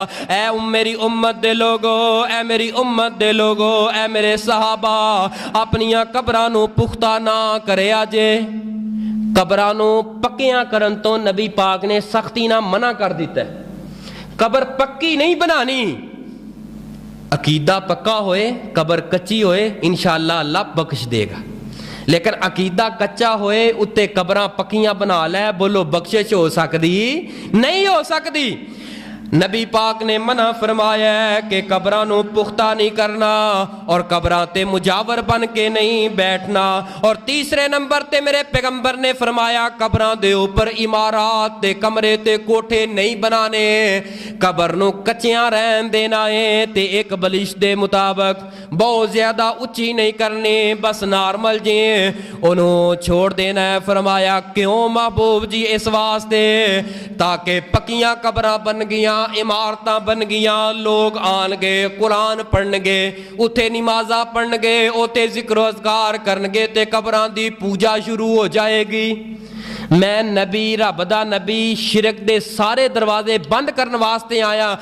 اے میری امت دے لوگو، اے میری امت دے لوگو، اے میرے صحابہ، اپنیاں قبرانوں پختہ نہ کرے آجے۔ قبرانوں پکیاں کرن تو نبی پاک نے سختی نہ منع کر دیتا ہے۔ قبر پکی نہیں بنانی، عقیدہ پکا ہوئے، قبر کچی ہوئے، انشاءاللہ اللہ بخش دے گا۔ لیکن عقیدہ کچا ہوئے اتے قبراں پکیاں بنا لے، بولو بخشش ہو سکتی نہیں ہو سکتی۔ نبی پاک نے منع فرمایا ہے کہ قبراں نو پختہ نہیں کرنا اور قبراں تے مجاور بن کے نہیں بیٹھنا۔ اور تیسرے نمبر تے میرے پیغمبر نے فرمایا قبراں دے اوپر عمارات تے کمرے تے کوٹھے نہیں بنانے، قبر نو کچیاں رہن دینا ہے تے ایک بلش دے مطابق بہت زیادہ اچھی نہیں کرنی، بس نارمل جی انہوں چھوڑ دینا ہے۔ فرمایا کیوں محبوب جی؟ اس واسطے تاکہ پکیاں قبراں بن گیاں، عمارتاں بن گیاں، لوگ آن گے قرآن پڑھن گے، اتھے نمازاں پڑھن گے، اتھے ذکر و اذکار کرن گے تے قبراں دی پوجا شروع ہو جائے گی۔ میں نبی رب دا نبی شرک دے سارے دروازے بند کرن واسطے آیا۔